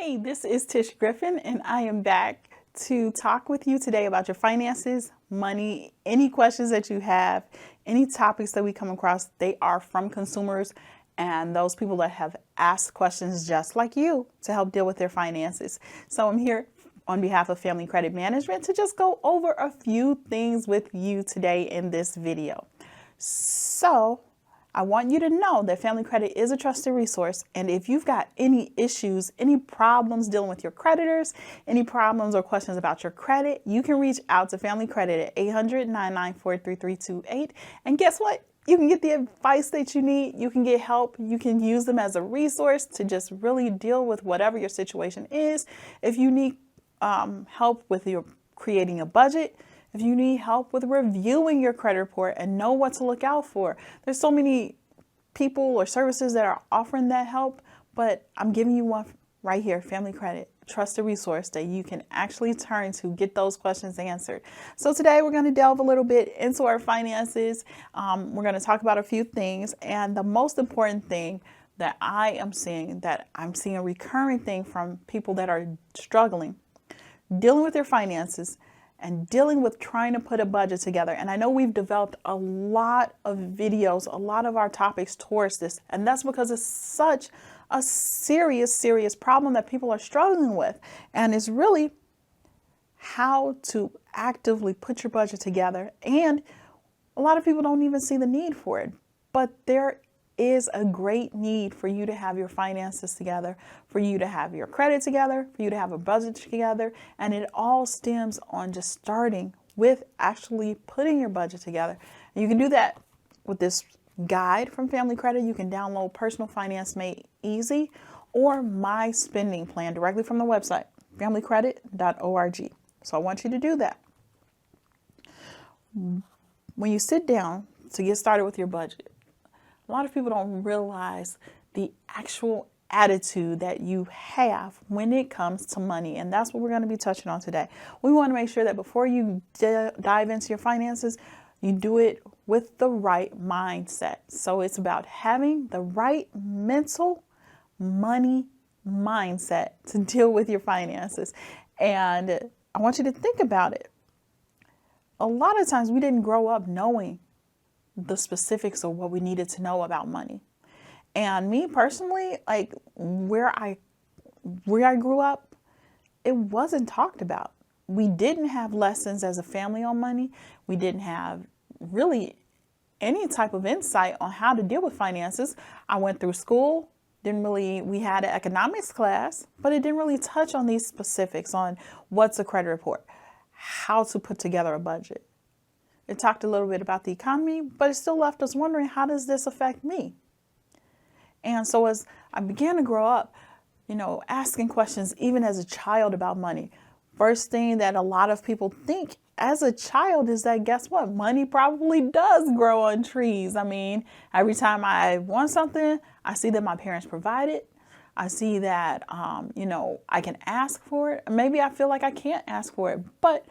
Hey, this is Tish Griffin, and I am back to talk with you today about your finances, money, any questions that you have, any topics that we come across. They are from consumers and those people that have asked questions just like you to help deal with their finances. So I'm here on behalf of Family Credit Management to just go over a few things with you today in this video. So I want you to know that Family Credit is a trusted resource. And if you've got any issues, any problems dealing with your creditors, any problems or questions about your credit, you can reach out to Family Credit at 800-994-3328. And guess what? You can get the advice that you need. You can get help. You can use them as a resource to just really deal with whatever your situation is. If you need help with your creating a budget, if you need help with reviewing your credit report and know what to look out for, there's so many people or services that are offering that help, but I'm giving you one right here, Family Credit, trusted resource that you can actually turn to get those questions answered. So today we're going to delve a little bit into our finances. We're going to talk about a few things, and the most important thing that I'm seeing a recurring thing from people that are struggling, dealing with their finances, and dealing with trying to put a budget together. And I know we've developed a lot of videos, a lot of our topics towards this, and that's because it's such a serious problem that people are struggling with. And it's really how to actively put your budget together. And a lot of people don't even see the need for it, but there is a great need for you to have your finances together, for you to have your credit together, for you to have a budget together. And it all stems on just starting with actually putting your budget together. And you can do that with this guide from Family Credit. You can download Personal Finance Made Easy or My Spending Plan directly from the website, familycredit.org. So I want you to do that. When you sit down to get started with your budget, a lot of people don't realize the actual attitude that you have when it comes to money. And that's what we're going to be touching on today. We want to make sure that before you dive into your finances, you do it with the right mindset. So it's about having the right mental money mindset to deal with your finances. And I want you to think about it. A lot of times we didn't grow up knowing the specifics of what we needed to know about money. And me personally, like where I grew up, it wasn't talked about. We didn't have lessons as a family on money. We didn't have really any type of insight on how to deal with finances. I went through school, we had an economics class, but it didn't really touch on these specifics on what's a credit report, how to put together a budget. It talked a little bit about the economy, but it still left us wondering, how does this affect me? And so as I began to grow up, asking questions even as a child about money, first thing that a lot of people think as a child is that, guess what? Money probably does grow on trees. I mean, every time I want something, I see that my parents provide it. I see that, I can ask for it. Maybe I feel like I can't ask for it, but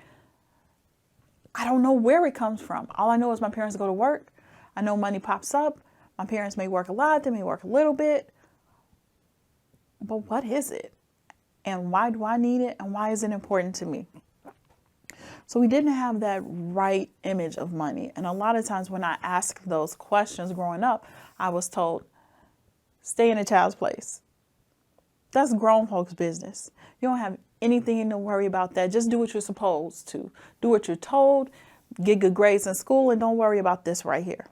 I don't know where it comes from. All I know is my parents go to work. I know money pops up. My parents may work a lot. They may work a little bit. But what is it? And why do I need it? And why is it important to me? So we didn't have that right image of money. And a lot of times when I asked those questions growing up, I was told, stay in a child's place. That's grown folks' business. You don't have anything to worry about that. Just do what you're supposed to. Do what you're told, get good grades in school, and don't worry about this right here.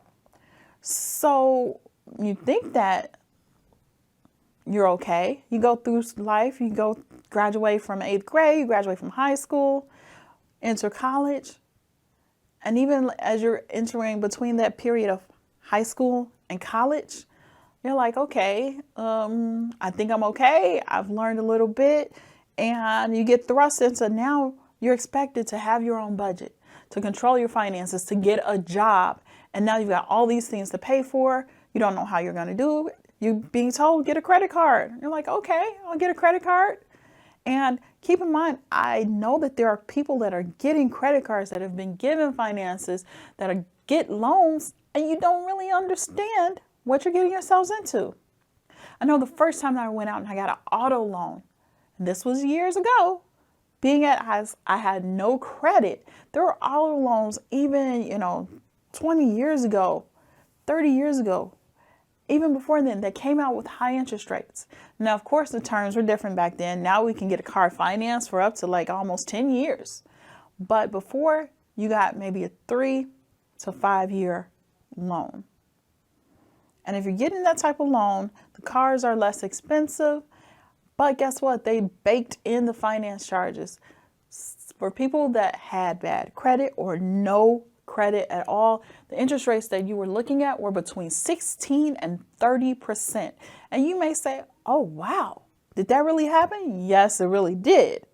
So you think that you're okay. You go through life, graduate from 8th grade, you graduate from high school, enter college. And even as you're entering between that period of high school and college, you're like, okay, I think I'm okay. I've learned a little bit. And you get thrust into, now you're expected to have your own budget, to control your finances, to get a job. And now you've got all these things to pay for. You don't know how you're going to do it. You're being told, get a credit card. You're like, okay, I'll get a credit card. And keep in mind, I know that there are people that are getting credit cards that have been given finances, get loans, and you don't really understand what you're getting yourselves into. I know the first time that I went out and I got an auto loan, This was years ago. Being at I had no credit. There were auto loans even, 20 years ago, 30 years ago, even before then, that came out with high interest rates. Now, of course, the terms were different back then. Now we can get a car finance for up to like almost 10 years. But before, you got maybe a 3 to 5 year loan. And if you're getting that type of loan, the cars are less expensive. But guess what? They baked in the finance charges. For people that had bad credit or no credit at all, the interest rates that you were looking at were between 16 and 30%. And you may say, oh, wow, did that really happen? Yes, it really did.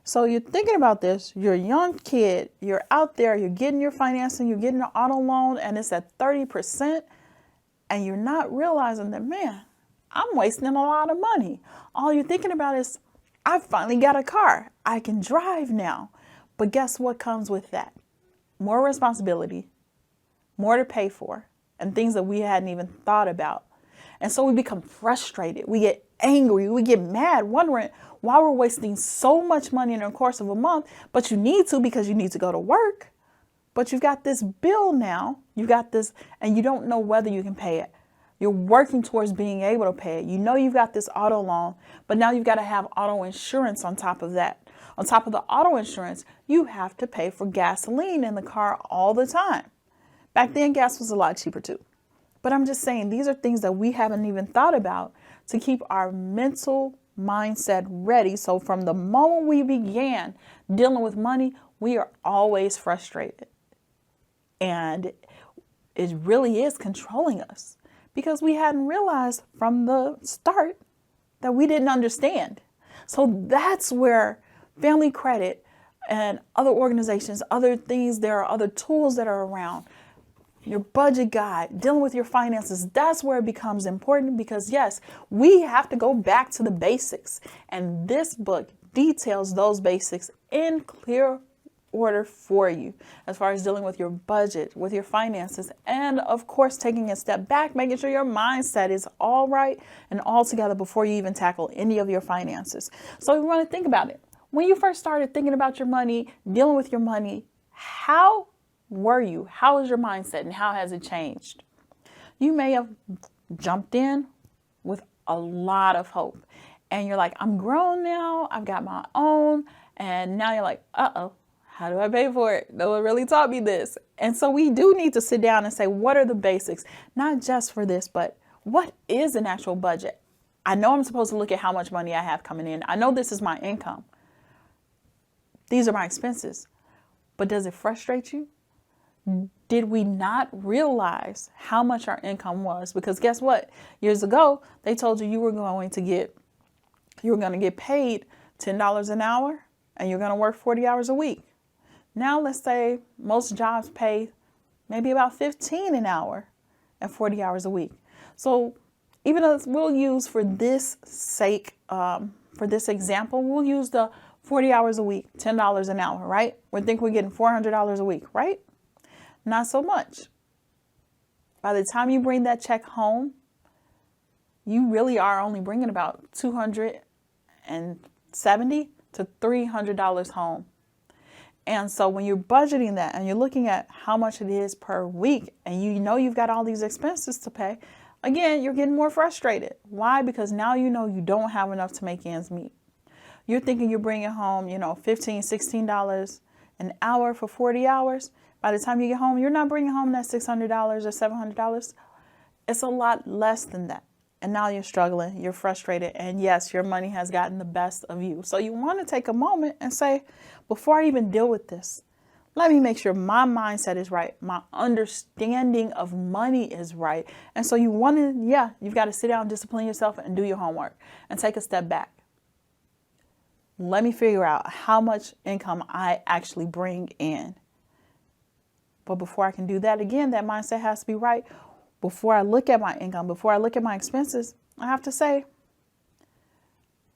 So you're thinking about this, you're a young kid, you're out there, you're getting your financing, you're getting an auto loan, and it's at 30%, and you're not realizing that, man, I'm wasting a lot of money. All you're thinking about is, I finally got a car. I can drive now. But guess what comes with that? More responsibility, more to pay for, and things that we hadn't even thought about. And so we become frustrated. We get angry. We get mad, wondering why we're wasting so much money in the course of a month. But you need to, because you need to go to work. But you've got this bill now. You got this, and you don't know whether you can pay it. You're working towards being able to pay it. You know you've got this auto loan, but now you've got to have auto insurance on top of that. On top of the auto insurance, you have to pay for gasoline in the car all the time. Back then, gas was a lot cheaper too. But I'm just saying, these are things that we haven't even thought about to keep our mental mindset ready. So from the moment we began dealing with money, we are always frustrated. And it really is controlling us because we hadn't realized from the start that we didn't understand. So that's where family credit and other organizations, other things, there are other tools that are around. Your budget guide, dealing with your finances, that's where it becomes important because yes, we have to go back to the basics. And this book details those basics in clear order for you as far as dealing with your budget, with your finances, and of course, taking a step back, making sure your mindset is all right and all together before you even tackle any of your finances. So you want to think about it. When you first started thinking about your money, dealing with your money, how were you? How was your mindset and how has it changed? You may have jumped in with a lot of hope and you're like, I'm grown now. I've got my own. And now you're like, uh-oh, how do I pay for it? No one really taught me this. And so we do need to sit down and say, what are the basics? Not just for this, but what is an actual budget? I know I'm supposed to look at how much money I have coming in. I know this is my income. These are my expenses. But does it frustrate you? Did we not realize how much our income was? Because guess what? Years ago, they told you you were going to get paid $10 an hour and you're going to work 40 hours a week. Now, let's say most jobs pay maybe about $15 an hour and 40 hours a week. So even though we'll use for this sake, for this example, we'll use the 40 hours a week, $10 an hour, right? We think we're getting $400 a week, right? Not so much. By the time you bring that check home, you really are only bringing about $270 to $300 home. And so when you're budgeting that and you're looking at how much it is per week and you know you've got all these expenses to pay, again, you're getting more frustrated. Why? Because now you know you don't have enough to make ends meet. You're thinking you're bringing home, $15, $16 an hour for 40 hours. By the time you get home, you're not bringing home that $600 or $700. It's a lot less than that. And now you're struggling, you're frustrated, and yes, your money has gotten the best of you. So you want to take a moment and say, before I even deal with this, let me make sure my mindset is right. My understanding of money is right. And so you've got to sit down, discipline yourself, and do your homework and take a step back. Let me figure out how much income I actually bring in. But before I can do that, again, that mindset has to be right. Before I look at my income, before I look at my expenses, I have to say,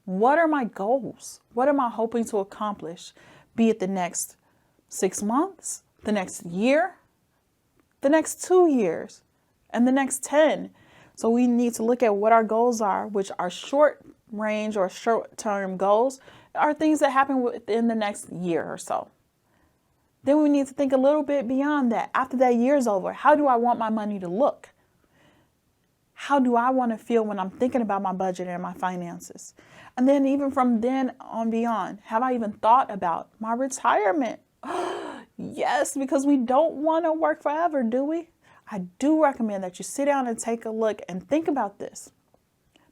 what are my goals? What am I hoping to accomplish? Be it the next 6 months, the next year, the next 2 years, and the next 10. So we need to look at what our goals are, which are short mid-range or short-term goals are things that happen within the next year or so. Then we need to think a little bit beyond that. After that year's over, how do I want my money to look? How do I want to feel when I'm thinking about my budget and my finances? And then even from then on beyond, have I even thought about my retirement? Yes, because we don't want to work forever, do we? I do recommend that you sit down and take a look and think about this.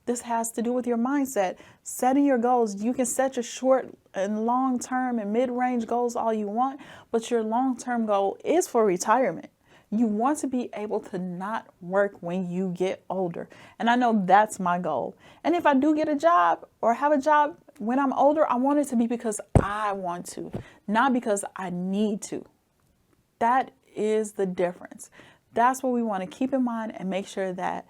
This has to do with your mindset, setting your goals. You can set your short and long-term and mid-range goals all you want, but your long-term goal is for retirement. You want to be able to not work when you get older. And I know that's my goal. And if I do get a job or have a job when I'm older, I want it to be because I want to, not because I need to. That is the difference. That's what we want to keep in mind and make sure that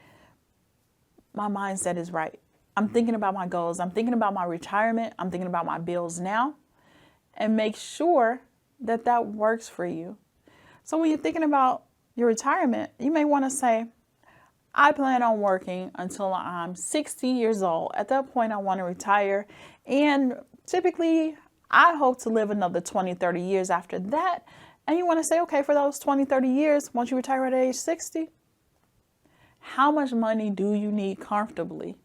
my mindset is right. I'm thinking about my goals. I'm thinking about my retirement. I'm thinking about my bills now, and make sure that that works for you. So when you're thinking about your retirement, you may want to say, I plan on working until I'm 60 years old. At that point, I want to retire. And typically, I hope to live another 20, 30 years after that. And you want to say, okay, for those 20, 30 years, once you retire at age 60, how much money do you need comfortably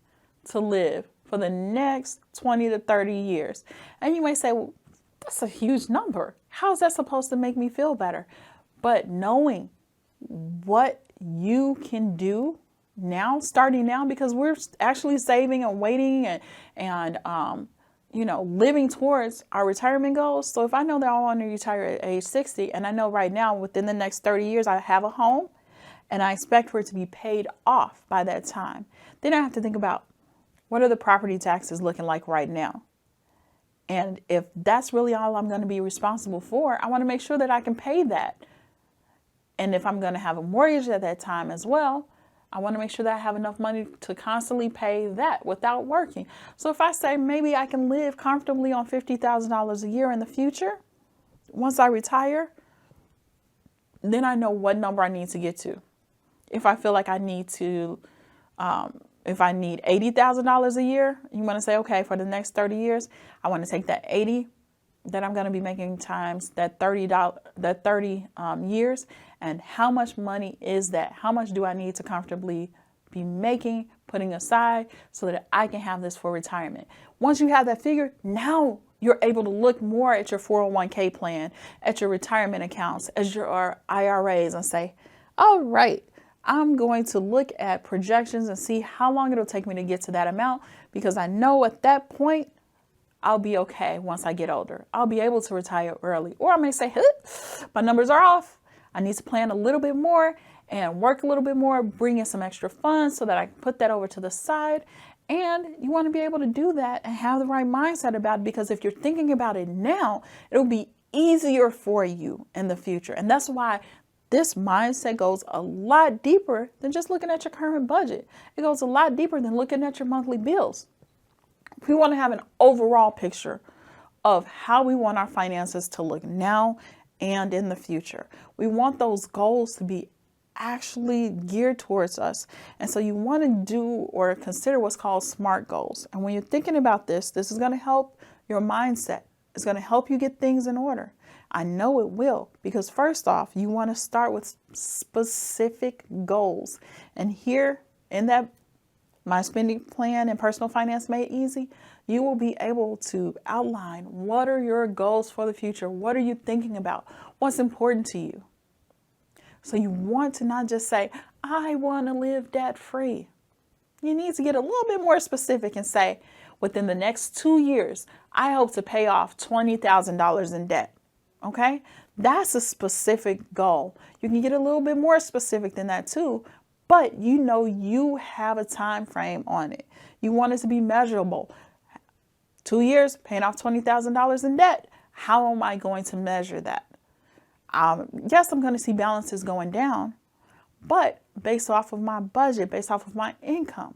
to live for the next 20 to 30 years? And you may say, well, that's a huge number. How is that supposed to make me feel better? But knowing what you can do now, starting now, because we're actually saving and waiting and living towards our retirement goals. So if I know that I want to retire at age 60, and I know right now within the next 30 years I have a home, and I expect for it to be paid off by that time, then I have to think about what are the property taxes looking like right now? And if that's really all I'm going to be responsible for, I want to make sure that I can pay that. And if I'm going to have a mortgage at that time as well, I want to make sure that I have enough money to constantly pay that without working. So if I say maybe I can live comfortably on $50,000 a year in the future, once I retire, then I know what number I need to get to. If I feel like I need to, if I need $80,000 a year, you want to say, okay, for the next 30 years, I want to take that 80 that I'm going to be making times that $30 years. And how much money is that? How much do I need to comfortably be making, putting aside so that I can have this for retirement? Once you have that figure, now you're able to look more at your 401k plan, at your retirement accounts, as your IRAs, and say, all right, I'm going to look at projections and see how long it'll take me to get to that amount, because I know at that point, I'll be okay once I get older. I'll be able to retire early. Or I may say, hey, my numbers are off. I need to plan a little bit more and work a little bit more, bring in some extra funds so that I can put that over to the side. And you want to be able to do that and have the right mindset about it, because if you're thinking about it now, it'll be easier for you in the future. And that's why this mindset goes a lot deeper than just looking at your current budget. It goes a lot deeper than looking at your monthly bills. We want to have an overall picture of how we want our finances to look now and in the future. We want those goals to be actually geared towards us. And so you want to do or consider what's called SMART goals. And when you're thinking about this, this is going to help your mindset. It's going to help you get things in order. I know it will, because first off, you want to start with specific goals. And here in that My Spending Plan and Personal Finance Made Easy, you will be able to outline what are your goals for the future. What are you thinking about? What's important to you? So you want to not just say, I want to live debt free. You need to get a little bit more specific and say, within the next 2 years, I hope to pay off $20,000 in debt. Okay, that's a specific goal. You can get a little bit more specific than that too, but you have a time frame on it. You want it to be measurable. 2 years, paying off $20,000 in debt. How am I going to measure that? Yes, I'm going to see balances going down, but based off of my budget, based off of my income,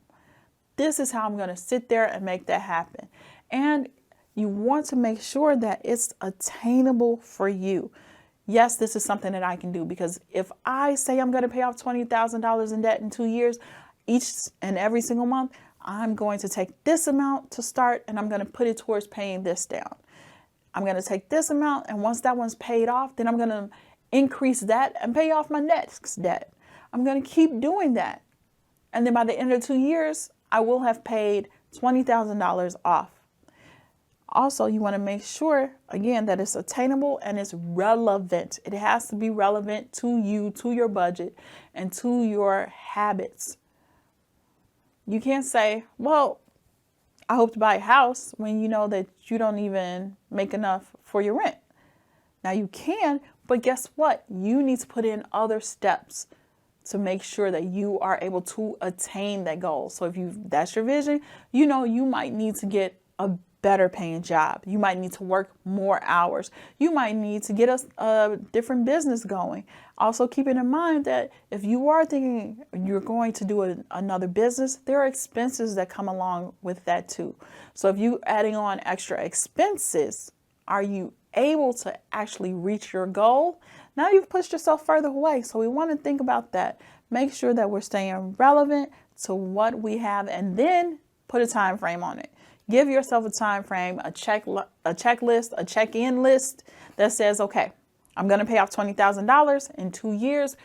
this is how I'm going to sit there and make that happen. And you want to make sure that it's attainable for you. Yes, this is something that I can do, because if I say I'm going to pay off $20,000 in debt in 2 years, each and every single month, I'm going to take this amount to start and I'm going to put it towards paying this down. I'm going to take this amount, and once that one's paid off, then I'm going to increase that and pay off my next debt. I'm going to keep doing that. And then by the end of 2 years, I will have paid $20,000 off. Also, you want to make sure, again, that it's attainable and it's relevant. It has to be relevant to you, to your budget, and to your habits. You can't say, well, I hope to buy a house when you know that you don't even make enough for your rent. Now you can, but guess what? You need to put in other steps to make sure that you are able to attain that goal. So if that's your vision, you know you might need to get a better paying job. You might need to work more hours. You might need to get a different business going. Also keeping in mind that if you are thinking you're going to do another business, there are expenses that come along with that too. So if you're adding on extra expenses, are you able to actually reach your goal? Now you've pushed yourself further away. So we want to think about that. Make sure that we're staying relevant to what we have, and then put a time frame on it. Give yourself a time frame, a checklist, a check-in list that says, okay, I'm going to pay off $20,000 in 2 years.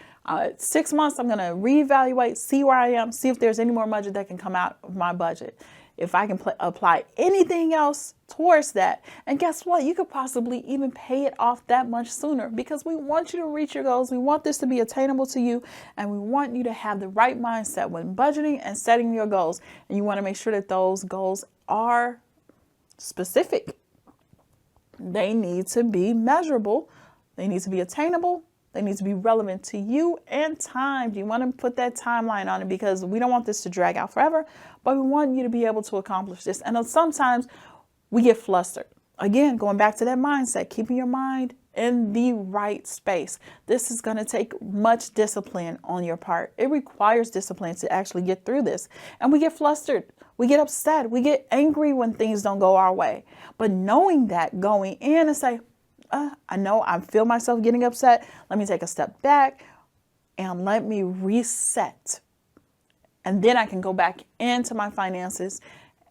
6 months, I'm going to reevaluate, see where I am, see if there's any more budget that can come out of my budget. If I can apply anything else towards that. And guess what? You could possibly even pay it off that much sooner, because we want you to reach your goals. We want this to be attainable to you. And we want you to have the right mindset when budgeting and setting your goals. And you want to make sure that those goals are specific. They need to be measurable. They need to be attainable. They need to be relevant to you and timed. You want to put that timeline on it, because we don't want this to drag out forever, but we want you to be able to accomplish this. And sometimes we get flustered. Again, going back to that mindset, keeping your mind in the right space. This is going to take much discipline on your part. It requires discipline to actually get through this. And we get flustered. We get upset. We get angry when things don't go our way. But knowing that, going in and say, I know I feel myself getting upset. Let me take a step back and let me reset. And then I can go back into my finances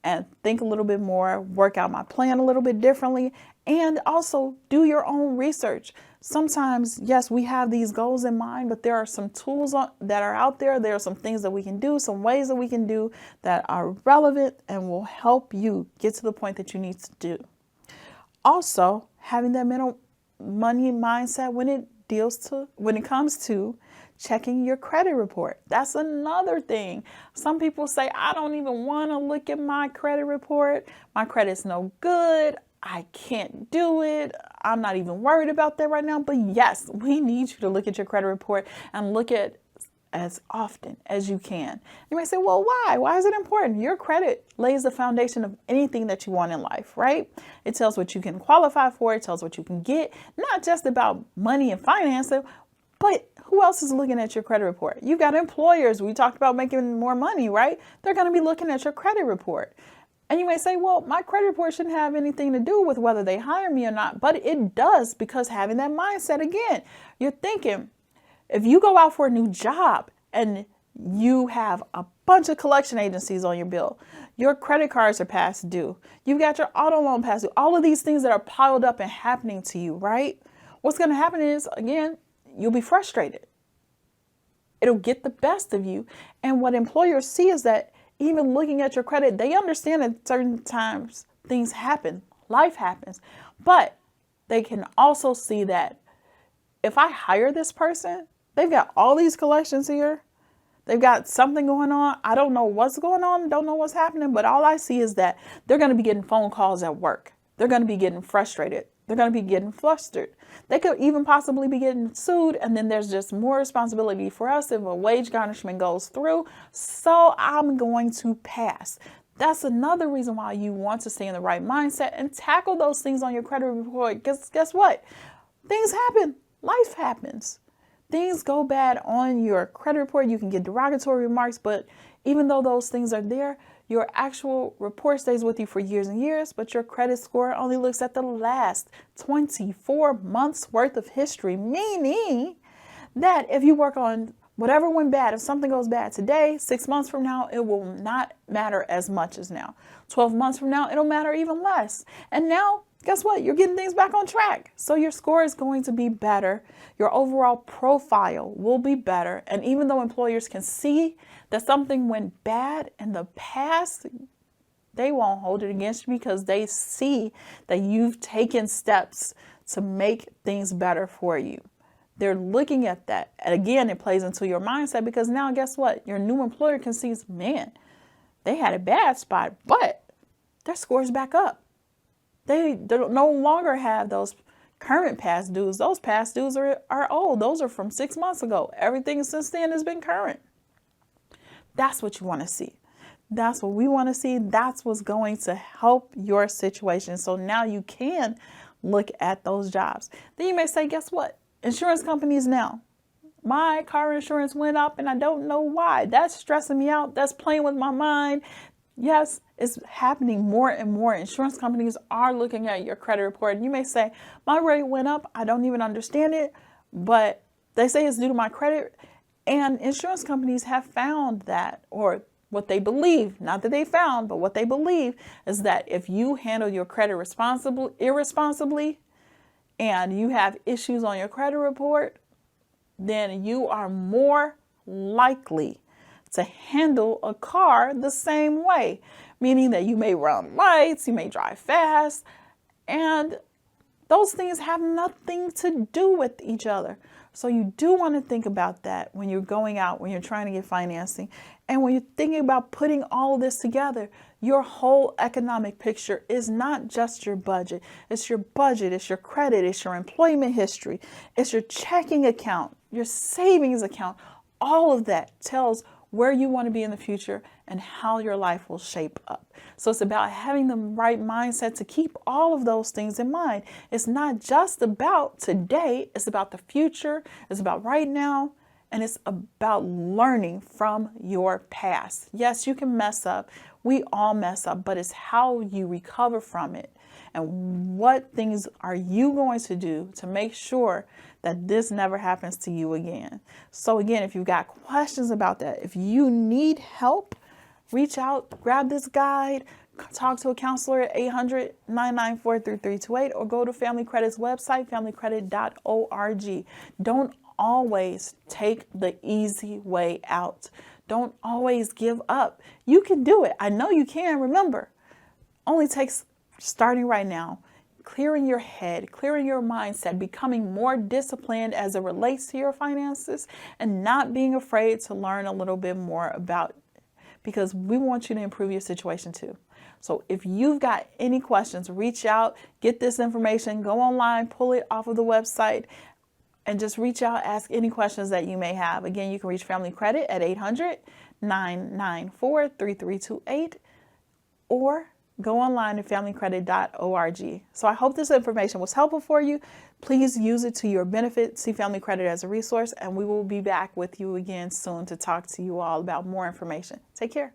and think a little bit more, work out my plan a little bit differently, and also do your own research. Sometimes, yes, we have these goals in mind, but there are some tools that are out there. There are some things that we can do, some ways that we can do that are relevant and will help you get to the point that you need to do. Also, having that mental money mindset when it comes to checking your credit report. That's another thing. Some people say, I don't even want to look at my credit report. My credit's no good. I can't do it. I'm not even worried about that right now. But yes, we need you to look at your credit report and look at as often as you can. You might say, well, why? Why is it important? Your credit lays the foundation of anything that you want in life, right? It tells what you can qualify for. It tells what you can get, not just about money and financing, but who else is looking at your credit report? You've got employers. We talked about making more money, right? They're going to be looking at your credit report. And you may say, well, my credit report shouldn't have anything to do with whether they hire me or not. But it does, because having that mindset, again, you're thinking, if you go out for a new job and you have a bunch of collection agencies on your bill, your credit cards are past due, you've got your auto loan past due, all of these things that are piled up and happening to you, right? What's going to happen is, again, you'll be frustrated. It'll get the best of you. And what employers see is that even looking at your credit, they understand that certain times things happen, life happens, but they can also see that if I hire this person, they've got all these collections here. They've got something going on. I don't know what's going on. Don't know what's happening. But all I see is that they're going to be getting phone calls at work. They're going to be getting frustrated. They're going to be getting flustered. They could even possibly be getting sued. And then there's just more responsibility for us if a wage garnishment goes through. So I'm going to pass. That's another reason why you want to stay in the right mindset and tackle those things on your credit report. Because guess what? Things happen. Life happens. Things go bad on your credit report. You can get derogatory remarks, but even though those things are there, your actual report stays with you for years and years, but your credit score only looks at the last 24 months worth of history, meaning that if you work on Whatever went bad, if something goes bad today, 6 months from now, it will not matter as much as now. 12 months from now, it'll matter even less. And now, guess what? You're getting things back on track. So your score is going to be better. Your overall profile will be better. And even though employers can see that something went bad in the past, they won't hold it against you because they see that you've taken steps to make things better for you. They're looking at that. And again, it plays into your mindset because now guess what? Your new employer can see, man, they had a bad spot, but their score's back up. They no longer have those current past dues. Those past dues are old. Those are from 6 months ago. Everything since then has been current. That's what you want to see. That's what we want to see. That's what's going to help your situation. So now you can look at those jobs. Then you may say, guess what? Insurance companies now. My car insurance went up and I don't know why. That's stressing me out. That's playing with my mind. Yes, it's happening more and more. Insurance companies are looking at your credit report. And you may say, my rate went up. I don't even understand it, but they say it's due to my credit. And insurance companies have found that, or what they believe, not that they found, but what they believe is that if you handle your credit irresponsibly, and you have issues on your credit report, then you are more likely to handle a car the same way, meaning that you may run lights, you may drive fast, and those things have nothing to do with each other. So you do want to think about that when you're going out, when you're trying to get financing. And when you're thinking about putting all of this together, your whole economic picture is not just your budget. It's your budget, it's your credit, it's your employment history, it's your checking account, your savings account. All of that tells where you want to be in the future and how your life will shape up. So it's about having the right mindset to keep all of those things in mind. It's not just about today, it's about the future, it's about right now, and it's about learning from your past. Yes, you can mess up. We all mess up, but it's how you recover from it. And what things are you going to do to make sure that this never happens to you again? So again, if you've got questions about that, if you need help, reach out, grab this guide, talk to a counselor at 800-994-3328, or go to Family Credit's website, familycredit.org. Don't always take the easy way out. Don't always give up. You can do it. I know you can. Remember, only takes starting right now, clearing your head, clearing your mindset, becoming more disciplined as it relates to your finances, and not being afraid to learn a little bit more about it, because we want you to improve your situation too. So if you've got any questions, reach out, get this information, go online, pull it off of the website, and just reach out, ask any questions that you may have. Again, you can reach Family Credit at 800-994-3328, or go online to familycredit.org. So I hope this information was helpful for you. Please use it to your benefit. See Family Credit as a resource, and we will be back with you again soon to talk to you all about more information. Take care.